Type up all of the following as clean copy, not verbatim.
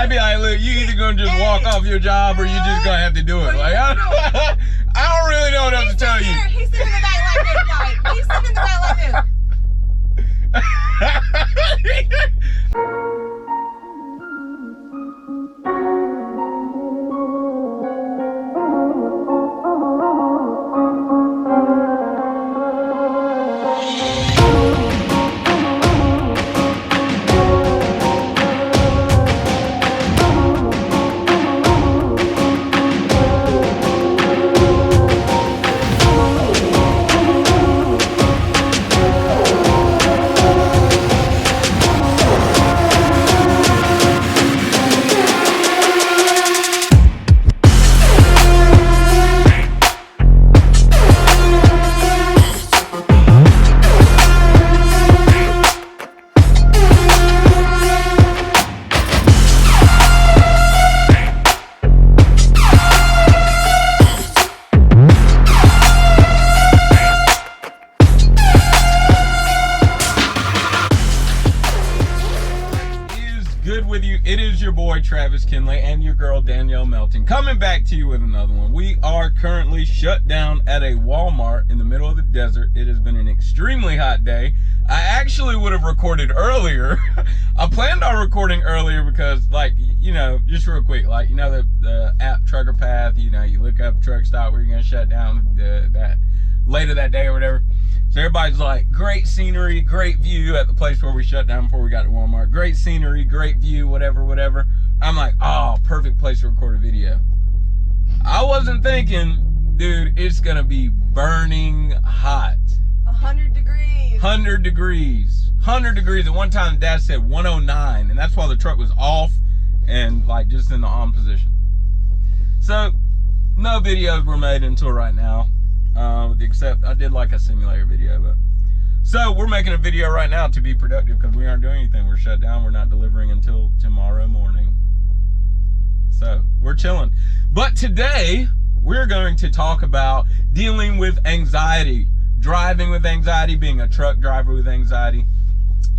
I'd be like, look, you either gonna just walk off your job or you just gonna have to do it. Like, I don't really know what else to tell you. He's sitting in the back like this, like, he's sitting in the back like this. It is your boy Travis Kinley and your girl Danielle Melton coming back to you with another one. We are currently shut down at a Walmart in the middle of the desert. It has been an extremely hot day. I actually would have recorded earlier. I planned on recording earlier because, like, you know, just real quick, like, you know, the app Trucker Path, you know, you look up truck stop where you're going to shut down that later that day or whatever. So everybody's like, great scenery, great view at the place where we shut down before we got to Walmart. Great scenery, great view, whatever, whatever. I'm like, oh, perfect place to record a video. I wasn't thinking, dude, it's going to be burning hot. 100 degrees. 100 degrees. 100 degrees. At one time, Dad said 109, and that's while the truck was off and, like, just in the on position. So, no videos were made until right now. Except I did like a simulator video, but so we're making a video right now to be productive because we aren't doing anything. We're shut down. We're not delivering until tomorrow morning. So we're chilling. But today we're going to talk about dealing with anxiety, driving with anxiety, being a truck driver with anxiety.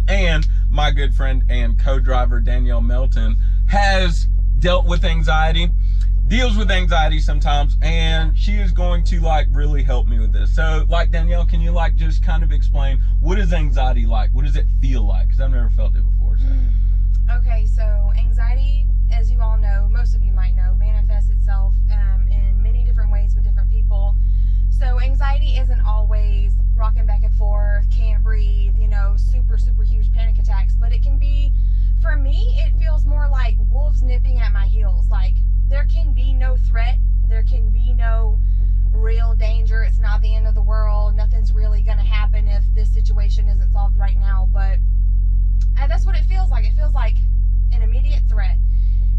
And my good friend and co-driver Danielle Melton has dealt with anxiety, deals with anxiety sometimes, and she is going to, like, really help me with this. So, like, Danielle, can you, like, just kind of explain what is anxiety like? What does it feel like? Because I've never felt it before. So. Okay, so anxiety, as you all know, most of you might know, manifests itself in many different ways with different people. So anxiety isn't always rocking back and forth, can't breathe, you know, super, super huge panic attacks, but it can be, for me, it feels more like wolves nipping at my heels. Like, there can be no threat, there can be no real danger, it's not the end of the world, nothing's really going to happen if this situation isn't solved right now, but that's what it feels like. It feels like an immediate threat.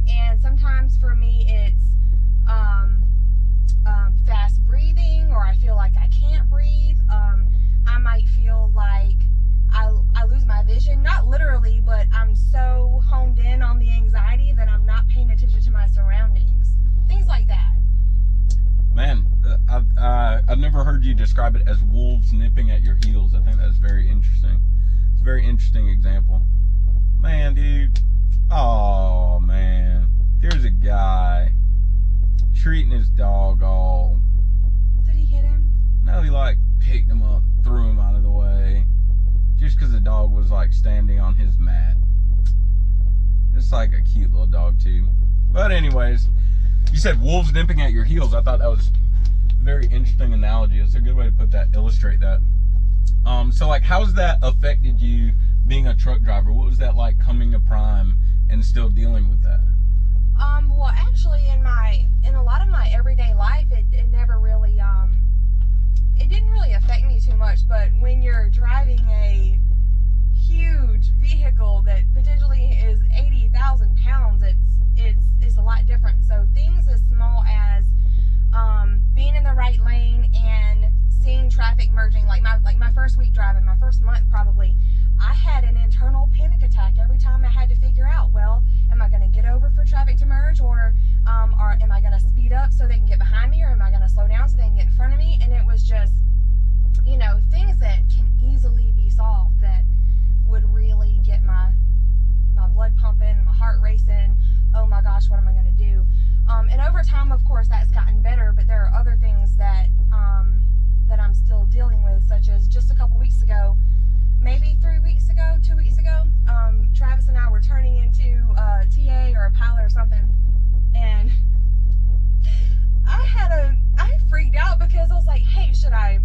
And sometimes for me it's fast breathing, or I feel like I can't breathe. I might feel like I lose my vision, not literally, but I'm so honed in on the anxiety that I'm not paying attention to my surroundings. Things like that. Man, I've never heard you describe it as wolves nipping at your heels. I think that's very interesting. It's a very interesting example. Man, dude. Oh, man. There's a guy treating his dog all... Did he hit him? No, he, like, picked him up, threw him out of the way. Just because the dog was, like, standing on his mat. It's like a cute little dog, too. But anyways, you said wolves nipping at your heels. I thought that was a very interesting analogy. It's a good way to put that, illustrate that. So, like, how's that affected you being a truck driver? What was that like coming to prime and still dealing with that? Well, actually, in a lot of my everyday life, it never really, it didn't really affect me too much, but when you're driving a huge vehicle that potentially is 80,000 pounds, it's a lot different. So things as small as being in the right lane and seeing traffic merging, like my first week driving, my first month probably, I had an internal panic attack every time I had to figure out, well, am I going to get over for traffic to merge, or am I going to speed up so they can get behind me, or am I going to slow down so they can get in front of me? And it was just, you know, things that can easily be solved that would really get my blood pumping, my heart racing. Oh was like, hey, should I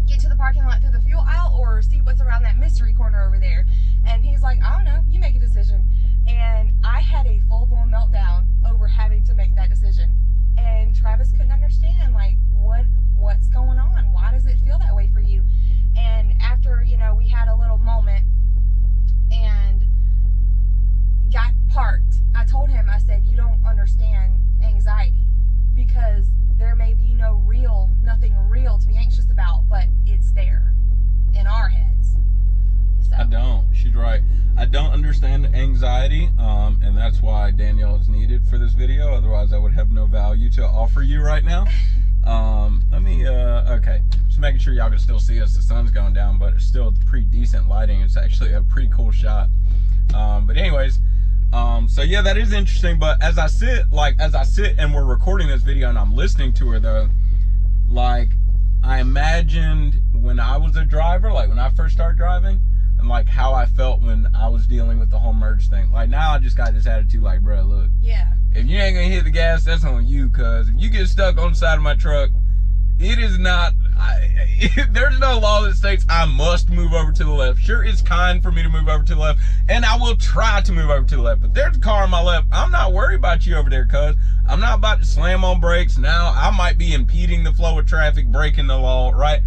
get to the parking lot through the fuel aisle or see what's around that mystery corner over there? And he's like, I don't know, you make a decision. And I had a full-blown meltdown over having to make that decision. And Travis couldn't understand, like, what's going on? Why does it feel that way for you? And after, you know, we had a little moment and got parked, I told him, I said, you don't understand anxiety, because there may be nothing real to be anxious about, but it's there in our heads. So. I don't. She's right. I don't understand anxiety, and that's why Danielle is needed for this video. Otherwise, I would have no value to offer you right now. Okay. Just making sure y'all can still see us. The sun's going down, but it's still pretty decent lighting. It's actually a pretty cool shot. But anyways, so yeah, that is interesting. But as I sit and we're recording this video and I'm listening to her though, like, I imagined when I was a driver, like when I first started driving, and like how I felt when I was dealing with the whole merge thing. Like now I just got this attitude like, bro, look, yeah, if you ain't gonna hit the gas, that's on you, cause if you get stuck on the side of my truck, it is not, there's no law that states I must move over to the left. Sure, it's kind for me to move over to the left, and I will try to move over to the left, but there's a car on my left. I'm not worried about you over there, cuz I'm not about to slam on brakes. Now I might be impeding the flow of traffic, breaking the law, right?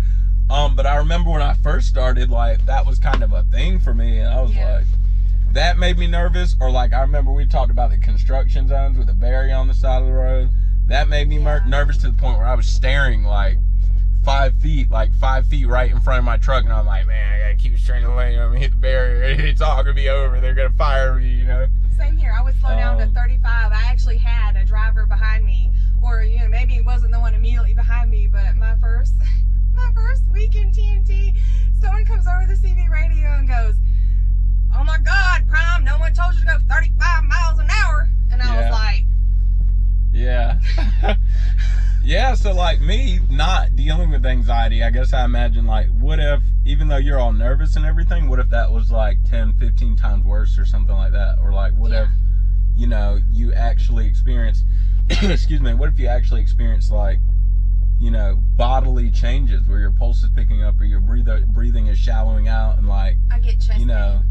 But I remember when I first started, like, that was kind of a thing for me, and I was like, that made me nervous. Or like, I remember we talked about the construction zones with the barrier on the side of the road. That made me nervous to the point where I was staring like 5 feet right in front of my truck, and I'm like, man, I gotta keep straight away. I'm gonna hit the barrier. It's all gonna be over. They're gonna fire me, you know. Same here. I would slow down to 35. I actually had a driver behind me, or you know, maybe it wasn't the one immediately behind me, but my first week in TNT, someone comes over the CB radio and goes, "Oh my God, Prime! No one told you to go 35 miles an hour." And I was like, yeah. Yeah, so like me not dealing with anxiety, I guess I imagine, like, what if, even though you're all nervous and everything, what if that was like 10, 15 times worse or something like that? Or like, what if, you know, you actually experience, excuse me, what if you actually experience like, you know, bodily changes where your pulse is picking up or your breathing is shallowing out, and like, I get chest you know,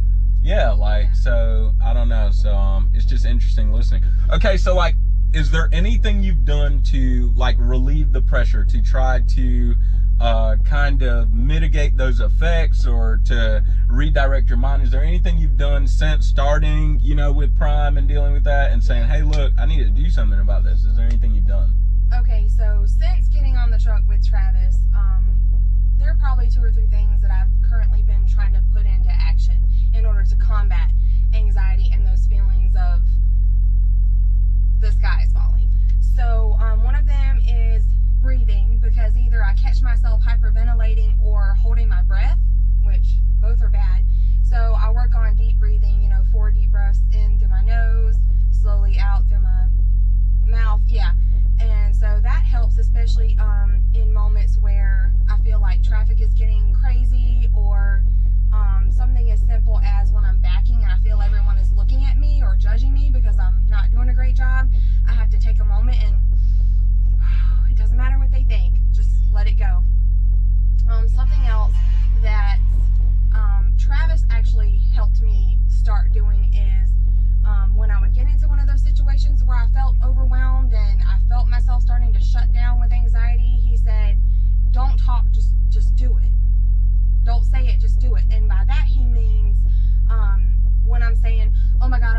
so I don't know. So it's just interesting listening. Okay, so like, is there anything you've done to like relieve the pressure, to try to kind of mitigate those effects, or to redirect your mind? Is there anything you've done since starting, you know, with Prime and dealing with that and saying, hey, look, I need to do something about this? Is there anything you've done? Okay, so since getting on the truck with Travis, there are probably 2 or 3 things that I've currently been trying to put into action in order to combat anxiety and those feelings of the sky is falling. So one of them is breathing, because either I catch myself hyperventilating or holding my breath, which both are bad. So I work on deep breathing, you know, 4 deep breaths in through my nose, slowly out through my mouth, and so that helps, especially in moments where I feel like traffic is getting crazy, or something as simple as when I'm backing and I feel everyone is looking at me or judging me because I'm not doing a great job. I have to take a moment and it doesn't matter what they think, just let it go. Something else that Travis actually helped me start doing is when I would get into one of those situations where I felt overwhelmed and I felt myself starting to shut down with anxiety, he said, don't talk, just do it. Don't say it, just do it. And by that he means when I'm saying, oh my God,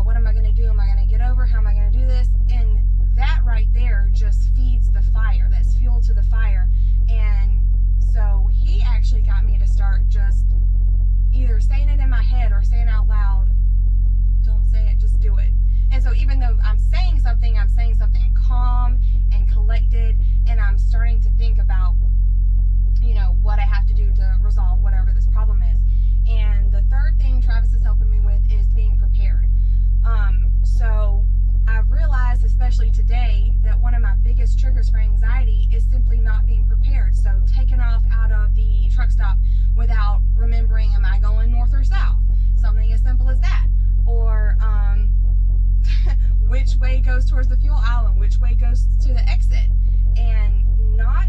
what am I going to do? Am I going to get over? How am I going to do this? And that right there just feeds the fire. That's fuel to the fire. And so he actually got me to start just either saying it in my head or saying out loud, don't say it, just do it. And so even though I'm saying something calm and collected, and I'm starting to think about, you know, what I have to do to resolve whatever this problem is. And the third thing Travis is helping me with is being prepared. So I've realized, especially today, that one of my biggest triggers for anxiety is simply not being prepared. So taking off out of the truck stop without remembering, am I going north or south? Something as simple as that. Or which way goes towards the fuel aisle and which way goes to the exit. And not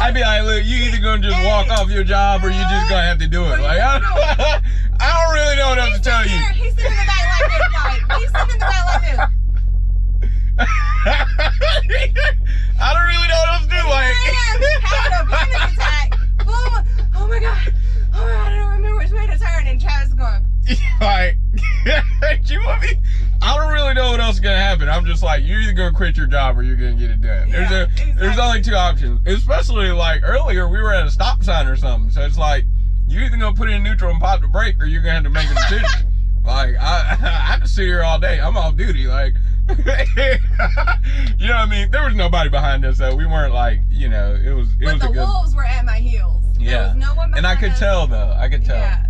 I'd be like, look, you either gonna just walk off your job or you just gonna have to do it. Like, I don't really know what else to tell you. He's sitting in the back like this, like, he's sitting in the back like this. I don't really know what else to do. Like, having a panic attack. Boom. Oh my god, I don't remember which way to turn, and Travis is going. Like, you want me? I don't really know what else is gonna happen. I'm just like, you're either gonna quit your job or you're gonna get it done. There's only two options. Especially like earlier, we were at a stop sign or something, so it's like you're either gonna put it in neutral and pop the brake, or you're gonna have to make a decision. Like, I could sit here all day. I'm off duty. Like, you know what I mean? There was nobody behind us, though. We weren't like, you know, it was. But the wolves were at my heels. Yeah. There was no one behind and I could us. tell, though. I could tell. Yeah.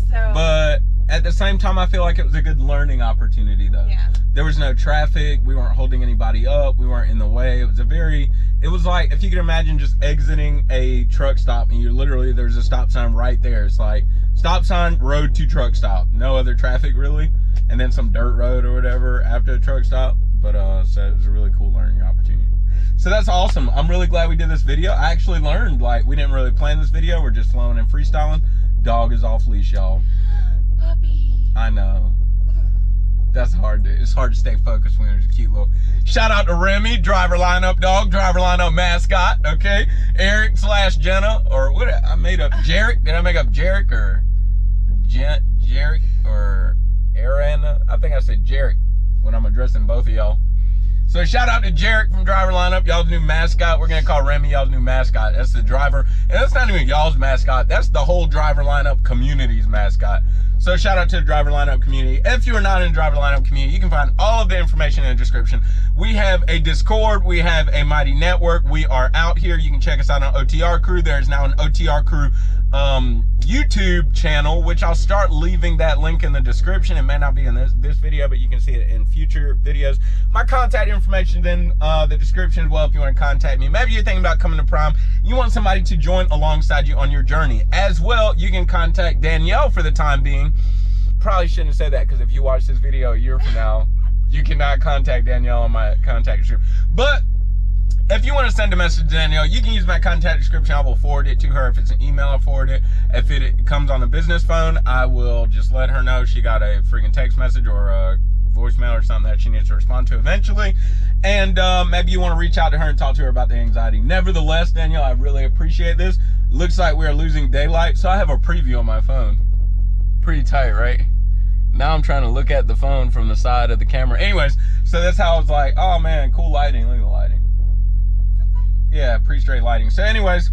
So. But at the same time, I feel like it was a good learning opportunity, though. Yeah. There was no traffic. We weren't holding anybody up. We weren't in the way. It was like, if you could imagine just exiting a truck stop and there's a stop sign right there. It's like, stop sign, road to truck stop. No other traffic, really. And then some dirt road or whatever after the truck stop. But, so it was a really cool learning opportunity. So that's awesome. I'm really glad we did this video. I actually learned, like, we didn't really plan this video. We're just flowing and freestyling. Dog is off leash, y'all. Puppy. I know. It's hard to stay focused when there's a cute little. Shout out to Remy, driver lineup dog, driver lineup mascot. Okay, Eric / Jenna, or what? I made up Jarek. Did I make up Jarek or Jarek or Ariana? I think I said Jarek when I'm addressing both of y'all. So shout out to Jarek from driver lineup, y'all's new mascot. We're gonna call Remy y'all's new mascot. That's the driver, and that's not even y'all's mascot. That's the whole driver lineup community's mascot. So shout out to the driver lineup community. If you are not in the driver lineup community, you can find all of the information in the description. We have a Discord. We have a Mighty Network. We are out here. You can check us out on OTR Crew. There is now an OTR Crew YouTube channel, which I'll start leaving that link in the description. It may not be in this video, but you can see it in future videos. My contact information is in the description as well if you want to contact me. Maybe you're thinking about coming to Prime. You want somebody to join alongside you on your journey. As well, you can contact Danielle for the time being. Probably shouldn't have said that, because if you watch this video a year from now, you cannot contact Danielle on my contact description. But if you want to send a message to Danielle, you can use my contact description. I will forward it to her. If it's an email, I'll forward it. If it comes on a business phone, I will just let her know she got a freaking text message or a voicemail or something that she needs to respond to eventually. And maybe you want to reach out to her and talk to her about the anxiety. Nevertheless, Danielle, I really appreciate this. Looks like we are losing daylight, so I have a preview on my phone. Pretty tight, right? Now I'm trying to look at the phone from the side of the camera. Anyways, so that's how I was like, oh man, cool lighting. Look at the lighting. Yeah, pretty straight lighting. So anyways,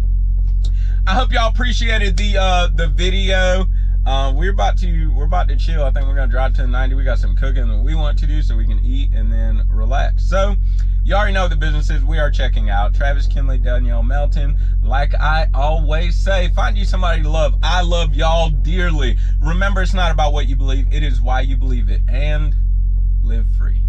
I hope y'all appreciated the video. We're about to chill. I think we're gonna drive to the 90. We got some cooking that we want to do so we can eat and then relax. So you already know what the business is. We are checking out. Travis, Kinley, Danielle, Melton. Like I always say, find you somebody to love. I love y'all dearly. Remember, it's not about what you believe. It is why you believe it. And live free.